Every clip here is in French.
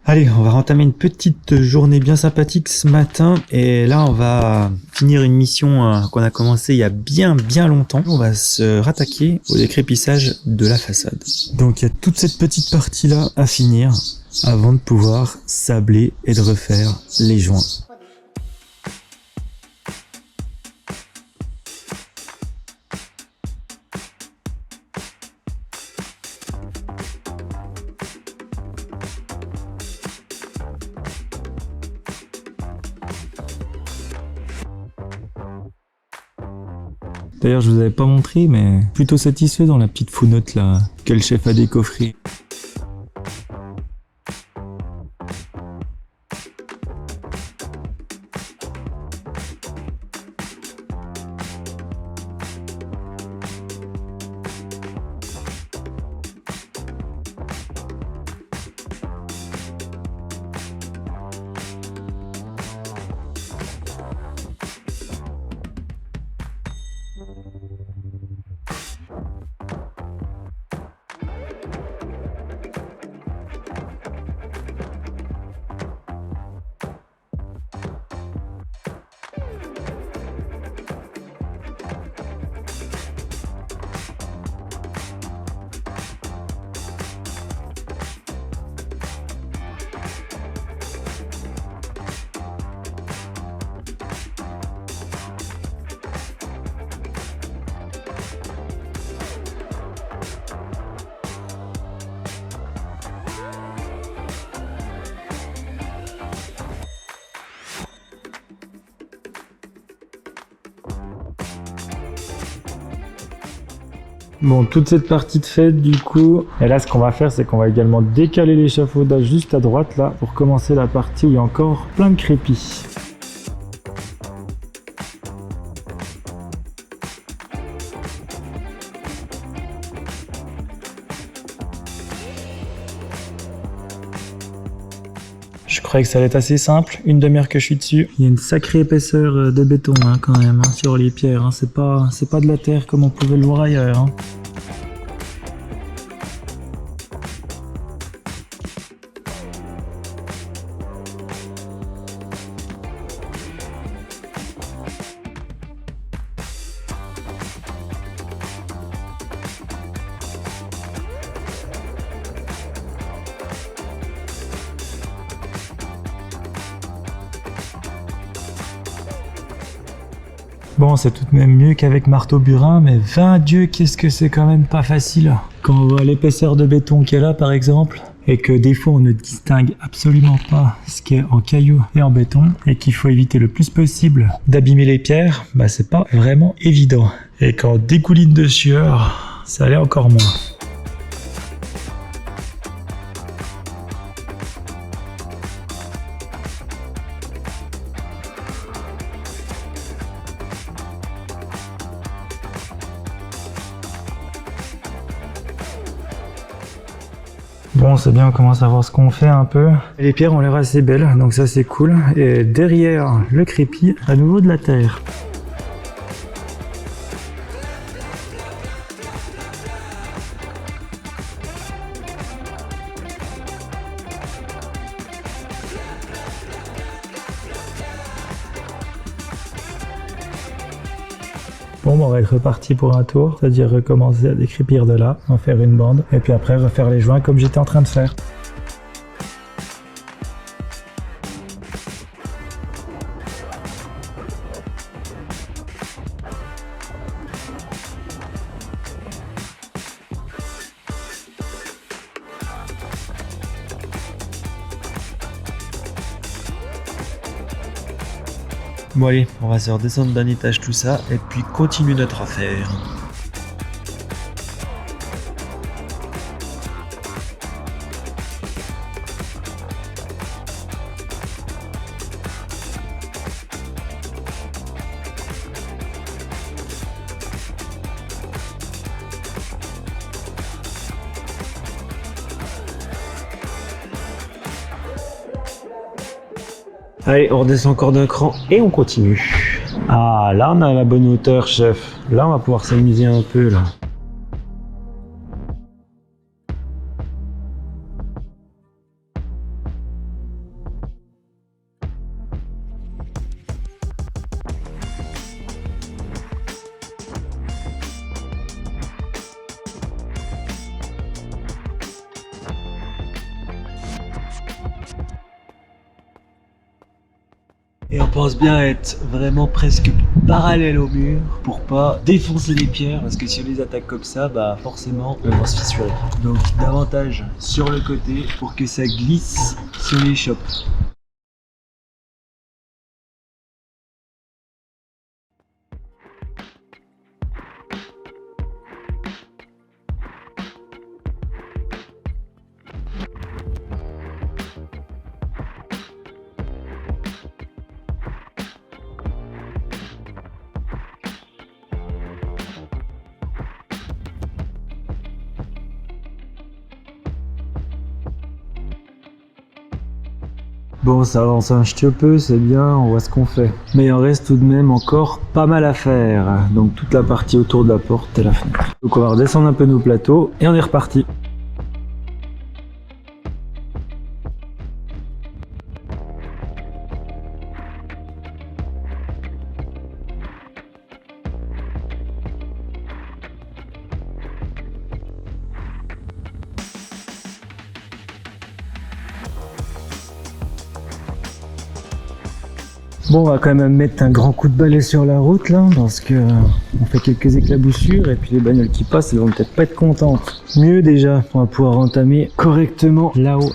Allez, on va entamer une petite journée bien sympathique ce matin et là on va finir une mission qu'on a commencé il y a bien longtemps. On va se rattaquer au décrépissage de la façade. Donc il y a toute cette petite partie là à finir avant de pouvoir sabler et de refaire les joints. D'ailleurs, je vous avais pas montré, mais plutôt satisfait dans la petite founote là que le chef a décoffrée. Bon, toute cette partie de faite du coup, et là ce qu'on va faire c'est qu'on va également décaler l'échafaudage juste à droite là pour commencer la partie où il y a encore plein de crépis. Je croyais que ça allait être assez simple, une demi-heure que je suis dessus. Il y a une sacrée épaisseur de béton hein, quand même hein, sur les pierres, hein. C'est pas de la terre comme on pouvait le voir ailleurs. Hein. Bon, c'est tout de même mieux qu'avec marteau burin, mais 20 Dieu, qu'est-ce que c'est quand même pas facile. Quand on voit l'épaisseur de béton qu'il y a là, par exemple, et que des fois on ne distingue absolument pas ce qui est en cailloux et en béton, et qu'il faut éviter le plus possible d'abîmer les pierres, bah c'est pas vraiment évident. Et quand on dégouline de sueur, ça l'est encore moins. Bon, c'est bien, on commence à voir ce qu'on fait un peu. Les pierres ont l'air assez belles, donc ça c'est cool. Et derrière le crépi, à nouveau de la terre. Bon, on va être reparti pour un tour, c'est-à-dire recommencer à décrépir de là, en faire une bande, et puis après refaire les joints comme j'étais en train de faire. Bon allez, on va se redescendre d'un étage tout ça, et puis continuer notre affaire. Allez, on redescend encore d'un cran et on continue. Ah, là on a la bonne hauteur, chef. Là on va pouvoir s'amuser un peu là. Et on pense bien être vraiment presque parallèle au mur pour pas défoncer les pierres, parce que si on les attaque comme ça, bah forcément elles vont se fissurer. Donc davantage sur le côté pour que ça glisse sur les chopes. Bon, ça avance un petit peu, c'est bien, on voit ce qu'on fait. Mais il en reste tout de même encore pas mal à faire. Donc toute la partie autour de la porte et la fenêtre. Donc on va redescendre un peu nos plateaux et on est reparti. Bon, on va quand même mettre un grand coup de balai sur la route là, parce que on fait quelques éclaboussures et puis les bagnoles qui passent, elles vont peut-être pas être contentes. Mieux déjà, on va pouvoir entamer correctement là-haut.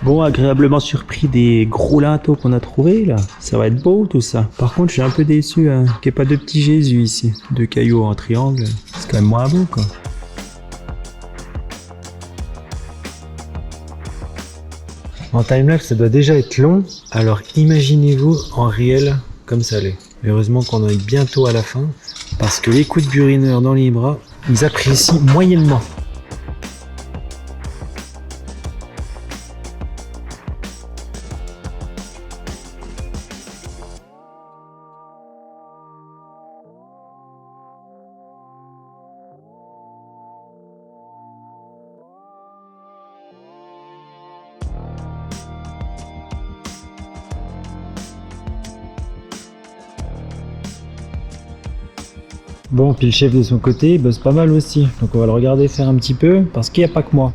Bon, agréablement surpris des gros linteaux qu'on a trouvés là. Ça va être beau tout ça. Par contre, je suis un peu déçu qu'il n'y ait pas de petit Jésus ici. Deux cailloux en triangle. C'est quand même moins beau quoi. En timelapse, ça doit déjà être long. Alors imaginez-vous en réel comme ça l'est. Heureusement qu'on en est bientôt à la fin. Parce que les coups de burineur dans les bras, ils apprécient moyennement. Bon, puis le chef de son côté, il bosse pas mal aussi. Donc on va le regarder faire un petit peu, parce qu'il n'y a pas que moi.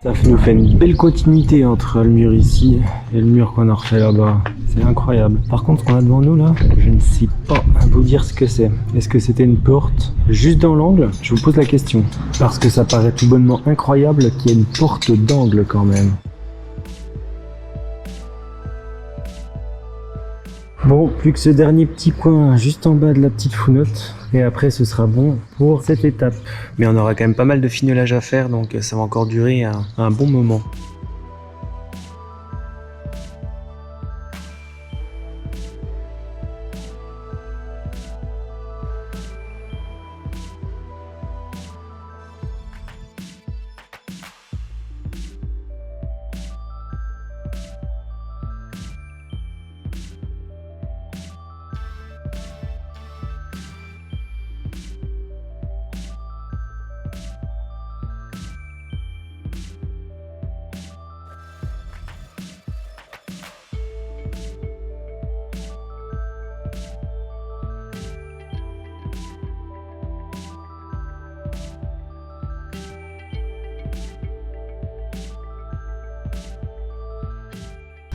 Ça nous fait une belle continuité entre le mur ici et le mur qu'on a refait là-bas. C'est incroyable. Par contre, ce qu'on a devant nous là, je ne sais pas vous dire ce que c'est. Est-ce que c'était une porte juste dans l'angle? Je vous pose la question. Parce que ça paraît tout bonnement incroyable qu'il y ait une porte d'angle quand même. Bon, plus que ce dernier petit coin juste en bas de la petite founotte. Et après, ce sera bon pour cette étape. Mais on aura quand même pas mal de fignolage à faire, donc ça va encore durer un bon moment.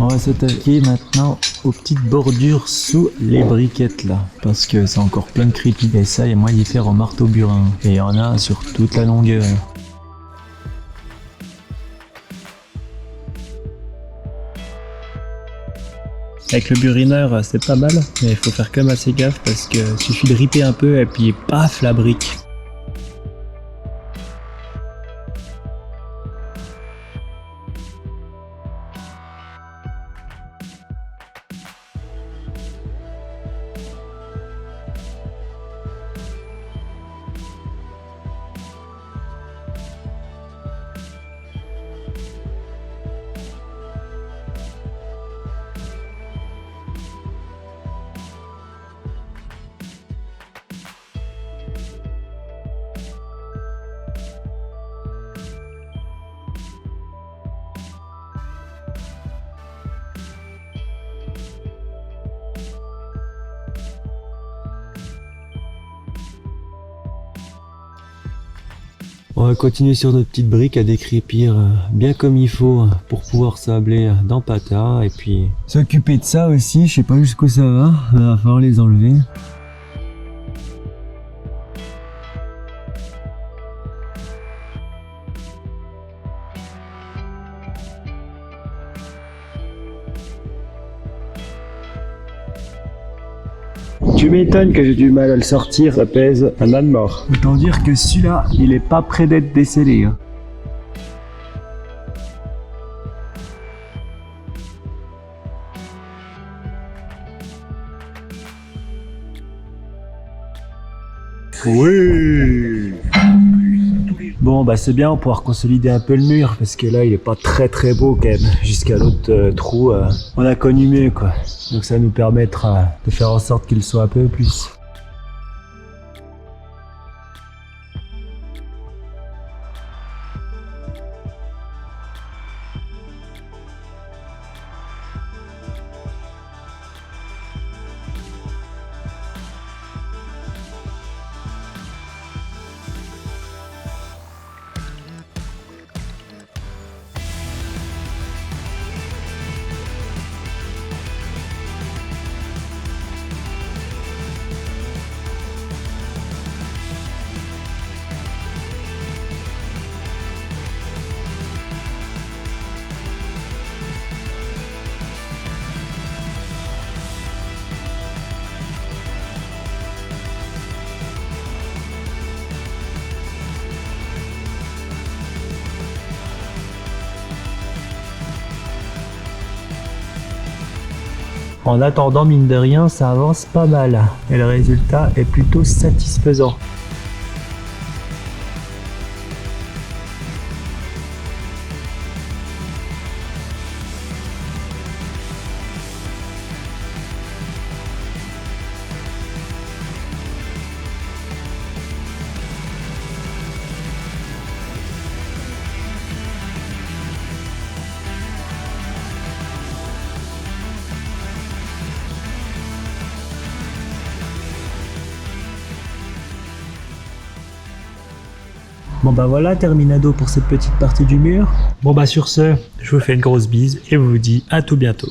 On va s'attaquer maintenant aux petites bordures sous les briquettes là, parce que c'est encore plein de crépi. Et ça, il y a moyen d'y faire au marteau burin. Et il y en a sur toute la longueur. Avec le burineur, c'est pas mal, mais il faut faire quand même assez gaffe parce que suffit de ripper un peu et puis paf, la brique. On va continuer sur nos petites briques à décrépir bien comme il faut pour pouvoir sabler dans Pata et puis s'occuper de ça aussi. Je sais pas jusqu'où ça va, il va falloir les enlever. Tu m'étonnes que j'ai du mal à le sortir, ça pèse un âne mort. Autant dire que celui-là, il est pas prêt d'être décellé. Hein. Oui. Bon bah c'est bien, on va pouvoir consolider un peu le mur parce que là il est pas très beau quand même. Jusqu'à l'autre trou, on a connu mieux quoi. Donc ça nous permettra de faire en sorte qu'il soit un peu plus. En attendant, mine de rien, ça avance pas mal. Et le résultat est plutôt satisfaisant. Bon bah voilà, terminado pour cette petite partie du mur. Bon bah sur ce, je vous fais une grosse bise et vous dis à tout bientôt.